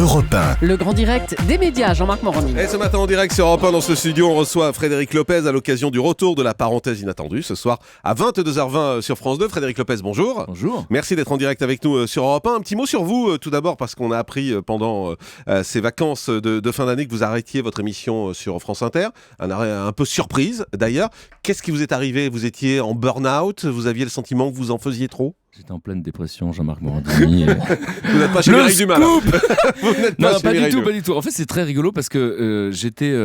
Europe 1. Le grand direct des médias, Jean-Marc Morandini. Et ce matin en direct sur Europe 1 dans ce studio, on reçoit Frédéric Lopez à l'occasion du retour de la parenthèse inattendue ce soir à 22h20 sur France 2. Frédéric Lopez, bonjour. Bonjour. Merci d'être en direct avec nous sur Europe 1. Un petit mot sur vous tout d'abord parce qu'on a appris pendant ces vacances de fin d'année que vous arrêtiez votre émission sur France Inter. Un arrêt un peu surprise d'ailleurs. Qu'est-ce qui vous est arrivé ? Vous étiez en burn-out ? Vous aviez le sentiment que vous en faisiez trop ? J'étais en pleine dépression, Jean-Marc Morandini. Vous n'êtes pas chez Mireille Dumas. Vous n'êtes Non, chez pas Mireille du tout, Dumas. pas du tout. En fait, c'est très rigolo parce que j'étais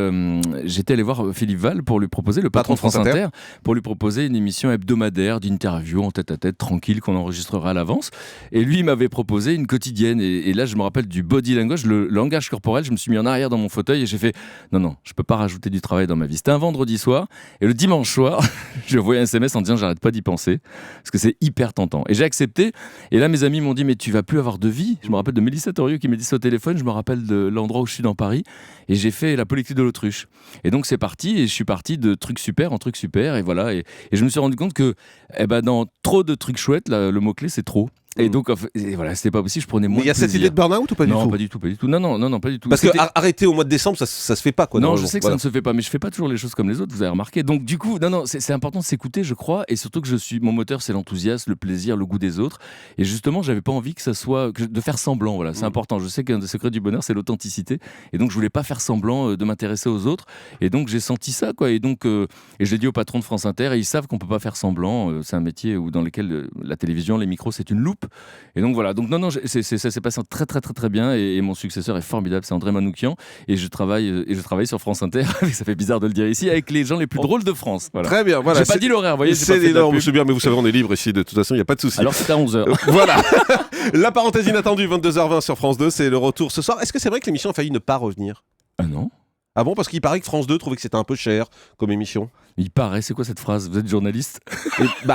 allé voir Philippe Val pour lui proposer, le patron de France Inter, pour lui proposer une émission hebdomadaire d'interview en tête-à-tête, tranquille, qu'on enregistrera à l'avance. Et lui, il m'avait proposé une quotidienne. Et là, je me rappelle du body language, le langage corporel. Je me suis mis en arrière dans mon fauteuil et j'ai fait non, je peux pas rajouter du travail dans ma vie. C'était un vendredi soir. Et le dimanche soir, je voyais un SMS en disant j'arrête pas d'y penser parce que c'est hyper tentant. Et j'ai accepté. Et là, mes amis m'ont dit mais tu vas plus avoir de vie. Je me rappelle de Mélissa Torieux qui m'a dit ça au téléphone. Je me rappelle de l'endroit où je suis dans Paris. Et j'ai fait la politique de l'autruche. Et donc c'est parti. Et je suis parti de trucs super en trucs super. Et voilà. Et je me suis rendu compte que dans trop de trucs chouettes, là, le mot-clé c'est trop. Et donc, voilà, c'était pas possible, je prenais moins de Mais il y a cette plaisir. idée de burn-out ou pas du tout ? Non, pas du tout. Non, pas du tout. Parce que arrêter au mois de décembre, ça se fait pas quoi. Non, normalement. je sais que Voilà. ça ne se fait pas, mais je fais pas toujours les choses comme les autres, vous avez remarqué. Donc du coup, c'est important de s'écouter, je crois, et surtout que mon moteur, c'est l'enthousiasme, le plaisir, le goût des autres. Et justement, j'avais pas envie que ça soit de faire semblant. Voilà, c'est important. Je sais qu'un des secrets du bonheur, c'est l'authenticité, et donc je voulais pas faire semblant de m'intéresser aux autres. Et donc j'ai senti ça, quoi. Et donc, et je l'ai dit au patron de France Inter, et ils savent qu'on peut pas faire semblant. C'est un métier dans lequel la télévision, les micros, c'est une loupe. Et donc voilà. Donc ça s'est passé très très très très bien et mon successeur est formidable, c'est André Manoukian et je travaille sur France Inter. Ça fait bizarre de le dire ici avec les gens les plus drôles de France. Voilà. Très bien, voilà. J'ai pas dit l'horaire, vous voyez. C'est énorme, je sais bien, mais vous savez, on est libre ici, de toute façon, il n'y a pas de souci. Alors c'est à 11h. Voilà. La parenthèse inattendue, 22h20 sur France 2, c'est le retour ce soir. Est-ce que c'est vrai que l'émission a failli ne pas revenir ? Ah non. Ah bon, parce qu'il paraît que France 2 trouvait que c'était un peu cher comme émission. Il paraît, c'est quoi cette phrase ? Vous êtes journaliste ?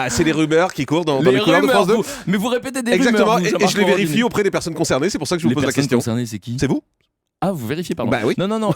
C'est les rumeurs qui courent dans les couloirs de France 2. Mais vous répétez des Exactement, rumeurs. et je les vérifie auprès des personnes concernées, c'est pour ça que je vous pose la question. Les personnes concernées, c'est qui ? C'est vous ? Ah, vous vérifiez, pardon. Bah oui. Non.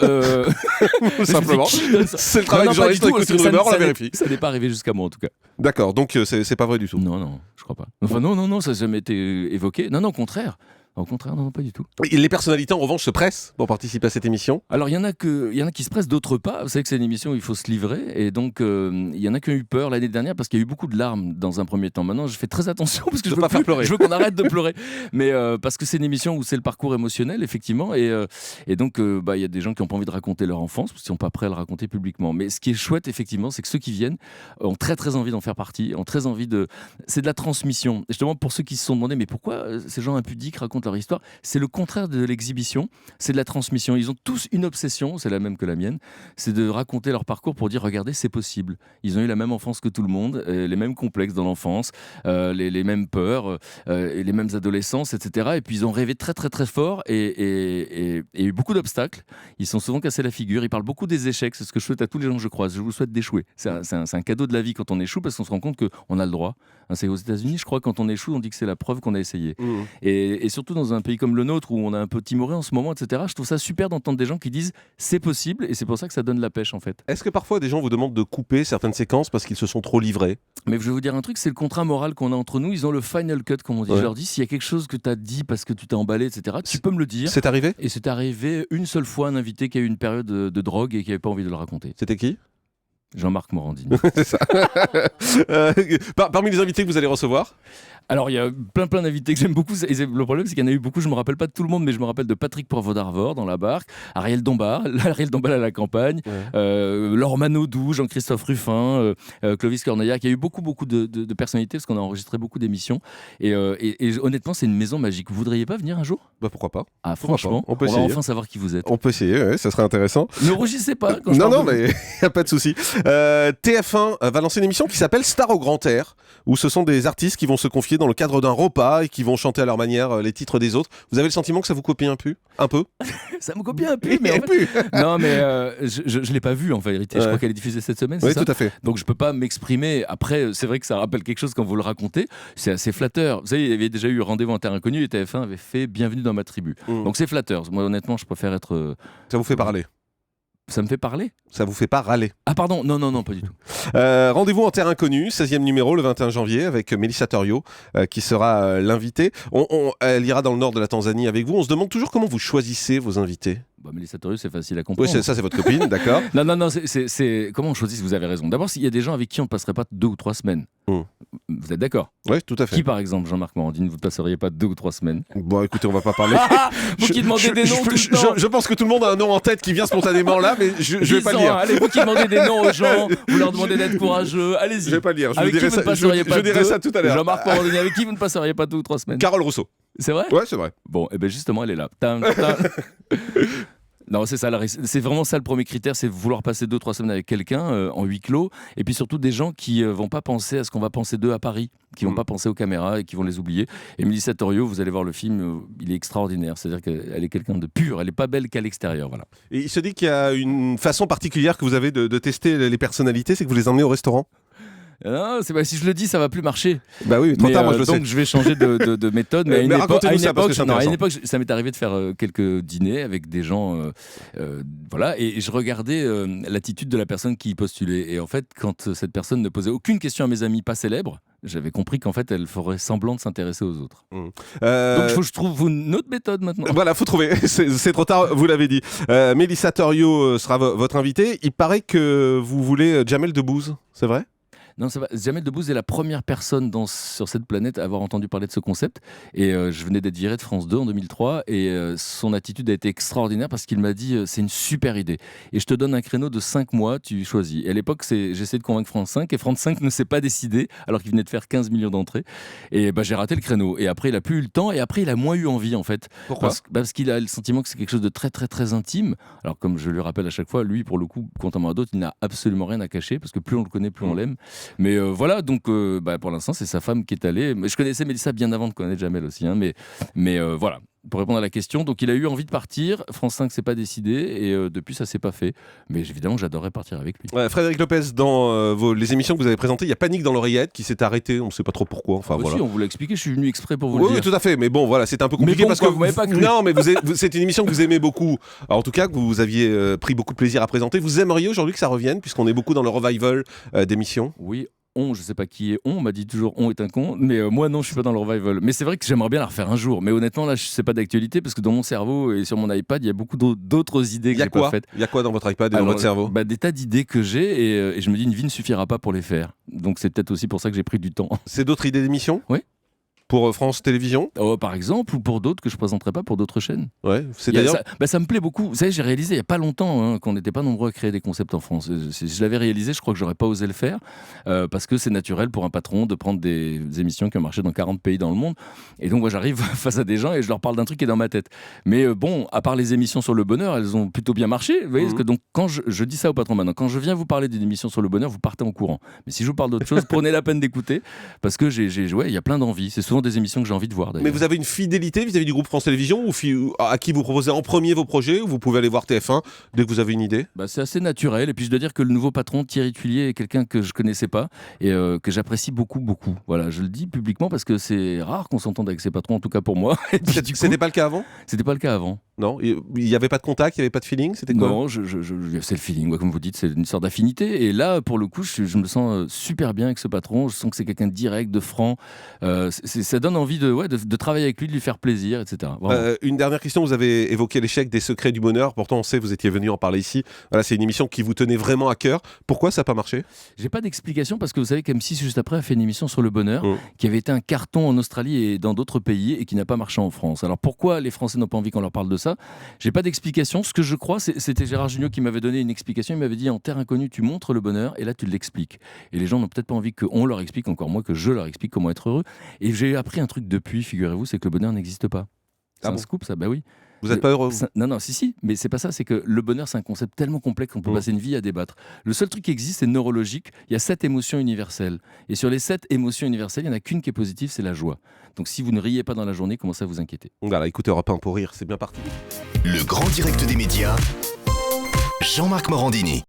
Simplement. C'est le travail du journaliste, on écoute une rumeur, on la vérifie. Ça n'est pas arrivé jusqu'à moi en tout cas. D'accord, donc c'est pas vrai du tout. Non, je crois pas. Enfin non, ça n'a jamais été évoqué. Non, au contraire. Au contraire, non, pas du tout. Et les personnalités en revanche se pressent pour participer à cette émission ? Alors il y en a qui se pressent, d'autres pas. Vous savez que c'est une émission où il faut se livrer, et donc il y en a qui ont eu peur l'année dernière parce qu'il y a eu beaucoup de larmes dans un premier temps. Maintenant, je fais très attention parce que je veux pas faire pleurer. Je veux qu'on arrête de pleurer, mais parce que c'est une émission où c'est le parcours émotionnel effectivement, et donc il y a des gens qui n'ont pas envie de raconter leur enfance parce qu'ils sont pas prêts à le raconter publiquement. Mais ce qui est chouette effectivement, c'est que ceux qui viennent ont très très envie d'en faire partie, ont très envie c'est de la transmission. Et justement pour ceux qui se sont demandé mais pourquoi ces gens impudiques racontent leur histoire, c'est le contraire de l'exhibition, c'est de la transmission. Ils ont tous une obsession, c'est la même que la mienne, c'est de raconter leur parcours pour dire regardez, c'est possible. Ils ont eu la même enfance que tout le monde, les mêmes complexes dans l'enfance, les mêmes peurs, et les mêmes adolescences, etc. Et puis ils ont rêvé très très très fort et eu beaucoup d'obstacles. Ils sont souvent cassés la figure, ils parlent beaucoup des échecs, c'est ce que je souhaite à tous les gens que je croise. Je vous souhaite d'échouer. C'est un cadeau de la vie quand on échoue parce qu'on se rend compte qu'on a le droit. C'est aux États-Unis, je crois, quand on échoue, on dit que c'est la preuve qu'on a essayé. Et surtout dans un pays comme le nôtre où on a un peu timoré en ce moment, etc. Je trouve ça super d'entendre des gens qui disent c'est possible, et c'est pour ça que ça donne la pêche en fait. Est-ce que parfois des gens vous demandent de couper certaines séquences parce qu'ils se sont trop livrés ? Mais je vais vous dire un truc, c'est le contrat moral qu'on a entre nous. Ils ont le final cut, comme on dit. Ouais. Je leur dis s'il y a quelque chose que tu as dit parce que tu t'es emballé, etc. Tu peux me le dire. C'est arrivé ? Et c'est arrivé une seule fois, un invité qui a eu une période de drogue et qui n'avait pas envie de le raconter. C'était qui ? Jean-Marc Morandini. C'est ça. Parmi les invités que vous allez recevoir ? Alors, il y a plein d'invités que j'aime beaucoup. Et le problème, c'est qu'il y en a eu beaucoup. Je me rappelle pas de tout le monde, mais je me rappelle de Patrick Poivre d'Arvor dans La Barque, Ariel Dombal à la campagne, Laure Manodou, Jean-Christophe Ruffin, Clovis Corneillac. Il y a eu beaucoup de personnalités parce qu'on a enregistré beaucoup d'émissions. Et honnêtement, c'est une maison magique. Vous voudriez pas venir un jour ? Pourquoi pas ? Ah, franchement, On peut va essayer. enfin savoir qui vous êtes. On peut essayer, ouais, ça serait intéressant. Ne rougissez pas quand je Non, parle de mais il n'y a pas de souci. TF1 va lancer une émission qui s'appelle Star au grand air, où ce sont des artistes qui vont se confier dans le cadre d'un repas et qui vont chanter à leur manière les titres des autres. Vous avez le sentiment que ça vous copie un peu ? Ça me copie un peu, mais en fait... Non, mais je l'ai pas vue en vérité. Je crois qu'elle est diffusée cette semaine, c'est Oui, ça ? tout à fait. Donc je peux pas m'exprimer. Après, c'est vrai que ça rappelle quelque chose quand vous le racontez. C'est assez flatteur. Vous savez, il y avait déjà eu Rendez-vous en terre inconnue et TF1 avait fait Bienvenue dans ma tribu. Donc c'est flatteur. Moi, honnêtement, je préfère être... Ça vous fait parler ? Ça me fait parler? Ça vous fait pas râler? Ah pardon, non, pas du tout. Rendez-vous en terre inconnue, 16e numéro le 21 janvier avec Mélissa Torio qui sera l'invitée. Elle ira dans le nord de la Tanzanie avec vous. On se demande toujours comment vous choisissez vos invités. Bah, Mélissa Torio, c'est facile à Oui, comprendre. ça c'est votre copine, d'accord. Non, c'est comment on choisit, vous avez raison. D'abord, il y a des gens avec qui on ne passerait pas 2 ou 3 semaines. Vous êtes d'accord? Oui, tout à fait. Qui, par exemple, Jean-Marc Morandini, vous ne passeriez pas 2 ou 3 semaines? Bon, écoutez, on va pas parler. Vous qui demandez des noms tout le temps. Je pense que tout le monde a un nom en tête qui vient spontanément là, mais je vais pas le dire. Allez, vous qui demandez des noms aux gens, vous leur demandez d'être courageux, allez-y. Je vais pas le dire. Avec qui vous ne passeriez pas je dirai ça tout à l'heure. Jean-Marc Morandini, avec qui vous ne passeriez pas 2 ou 3 semaines? Carole Rousseau. C'est vrai? Ouais, c'est vrai. Bon, et bien justement, elle est là. Non, c'est ça, c'est vraiment ça le premier critère, c'est vouloir passer 2 ou 3 semaines avec quelqu'un en huis clos, et puis surtout des gens qui vont pas penser à ce qu'on va penser d'eux à Paris, qui vont pas penser aux caméras et qui vont les oublier. Et Mélissa Torio, vous allez voir le film, il est extraordinaire, c'est-à-dire qu'elle est quelqu'un de pur, elle est pas belle qu'à l'extérieur, voilà. Et il se dit qu'il y a une façon particulière que vous avez de tester les personnalités, c'est que vous les emmenez au restaurant. Non, si je le dis, ça va plus marcher. Bah oui, trop tard, moi je le sais. Donc je vais changer de méthode. Mais Mais racontez-nous ça, parce que c'est à une intéressant. époque, ça m'est arrivé de faire quelques dîners avec des gens, voilà, et je regardais l'attitude de la personne qui postulait. Et en fait, quand cette personne ne posait aucune question à mes amis pas célèbres, j'avais compris qu'en fait, elle ferait semblant de s'intéresser aux autres. Donc je trouve une autre méthode maintenant. Voilà, faut trouver. C'est trop tard, vous l'avez dit. Mélissa Torio sera votre invitée. Il paraît que vous voulez Jamel Debbouze, c'est vrai? Non, ça va. Jamel Debbouze est la première personne sur cette planète à avoir entendu parler de ce concept. Et je venais d'être viré de France 2 en 2003. Et son attitude a été extraordinaire parce qu'il m'a dit c'est une super idée. Et je te donne un créneau de 5 mois, tu choisis. Et à l'époque, j'essayais de convaincre France 5. Et France 5 ne s'est pas décidé alors qu'il venait de faire 15 millions d'entrées. Et j'ai raté le créneau. Et après, il a plus eu le temps. Et après, il a moins eu envie en fait. Pourquoi? Parce qu'il a le sentiment que c'est quelque chose de très, très, très intime. Alors, comme je lui rappelle à chaque fois, lui, pour le coup, contrairement à d'autres, il n'a absolument rien à cacher parce que plus on le connaît, plus on l'aime. Mais voilà, donc pour l'instant, c'est sa femme qui est allée. Mais je connaissais Mélissa bien avant de connaître Jamel aussi. Hein, mais voilà, pour répondre à la question. Donc il a eu envie de partir. France 5 s'est pas décidé. Et depuis, ça s'est pas fait. Mais évidemment, j'adorerais partir avec lui. Ouais, Frédéric Lopez, dans les émissions que vous avez présentées, il y a Panique dans l'oreillette qui s'est arrêté. On ne sait pas trop pourquoi. Enfin, voilà. Si, on vous l'a expliqué. Je suis venu exprès pour vous Oui, le dire. tout à fait. Mais bon, voilà, c'était un peu compliqué Mais bon, parce quoi, que vous m'avez pas cru. Non, mais c'est une émission que vous aimez beaucoup. Alors, en tout cas, que vous aviez pris beaucoup de plaisir à présenter. Vous aimeriez aujourd'hui que ça revienne, puisqu'on est beaucoup dans le revival d'émissions. Oui. Je sais pas qui est on m'a dit toujours on est un con, mais moi non, je suis pas dans le revival. Mais c'est vrai que j'aimerais bien la refaire un jour. Mais honnêtement, là, c'est pas d'actualité parce que dans mon cerveau et sur mon iPad, il y a beaucoup d'autres idées que j'ai pas faites. Il y a quoi dans votre iPad et dans votre cerveau? Des tas d'idées que j'ai et je me dis une vie ne suffira pas pour les faire. Donc c'est peut-être aussi pour ça que j'ai pris du temps. C'est d'autres idées d'émissions? Oui. Pour France Télévisions? Par exemple, ou pour d'autres que je présenterai pas pour d'autres chaînes. Ouais, c'est d'ailleurs. Ça me plaît beaucoup. Vous savez, j'ai réalisé il y a pas longtemps qu'on n'était pas nombreux à créer des concepts en France. Si je l'avais réalisé, je crois que j'aurais pas osé le faire parce que c'est naturel pour un patron de prendre des émissions qui ont marché dans 40 pays dans le monde. Et donc moi, j'arrive face à des gens et je leur parle d'un truc qui est dans ma tête. Mais bon, à part les émissions sur le bonheur, elles ont plutôt bien marché. Vous voyez, parce que donc quand je dis ça au patron maintenant, quand je viens vous parler d'une émission sur le bonheur, vous partez en courant. Mais si je vous parle d'autre chose, prenez la peine d'écouter parce que il y a plein d'envies. C'est souvent des émissions que j'ai envie de voir. Mais vous avez une fidélité vis-à-vis du groupe France Télévisions ou à qui vous proposez en premier vos projets ou vous pouvez aller voir TF1 dès que vous avez une idée? C'est assez naturel. Et puis je dois dire que le nouveau patron, Thierry Tuilier, est quelqu'un que je connaissais pas et que j'apprécie beaucoup, beaucoup. Voilà, je le dis publiquement parce que c'est rare qu'on s'entende avec ses patrons, en tout cas pour moi. C'était pas le cas avant? C'était pas le cas avant. Non, il n'y avait pas de contact, il n'y avait pas de feeling, c'était quoi? Non, c'est le feeling, comme vous dites, c'est une sorte d'affinité. Et là, pour le coup, je me sens super bien avec ce patron. Je sens que c'est quelqu'un de direct, de franc. Ça donne envie de travailler avec lui, de lui faire plaisir, etc. Une dernière question, vous avez évoqué l'échec des secrets du bonheur. Pourtant, on sait, vous étiez venu en parler ici. Voilà, c'est une émission qui vous tenait vraiment à cœur. Pourquoi ça n'a pas marché? J'ai pas d'explication parce que vous savez qu'M6 juste après a fait une émission sur le bonheur qui avait été un carton en Australie et dans d'autres pays et qui n'a pas marché en France. Alors pourquoi les Français n'ont pas envie qu'on leur parle de ça? J'ai pas d'explication. Ce que je crois, c'était Gérard Jugnot qui m'avait donné une explication. Il m'avait dit en terre inconnue, tu montres le bonheur et là tu l'expliques. Et les gens n'ont peut-être pas envie qu'on leur explique, encore moins que je leur explique comment être heureux. Et j'ai appris un truc depuis, figurez-vous, c'est que le bonheur n'existe pas. C'est un scoop, ça? Bah oui. Vous n'êtes pas heureux? Non, si, mais c'est pas ça. C'est que le bonheur, c'est un concept tellement complexe qu'on peut passer une vie à débattre. Le seul truc qui existe, c'est neurologique. Il y a 7 émotions universelles. Et sur les 7 émotions universelles, il n'y en a qu'une qui est positive, c'est la joie. Donc si vous ne riez pas dans la journée, commencez à vous inquiéter. Voilà, écoutez Europe 1 pour rire, c'est bien parti. Le grand direct des médias, Jean-Marc Morandini.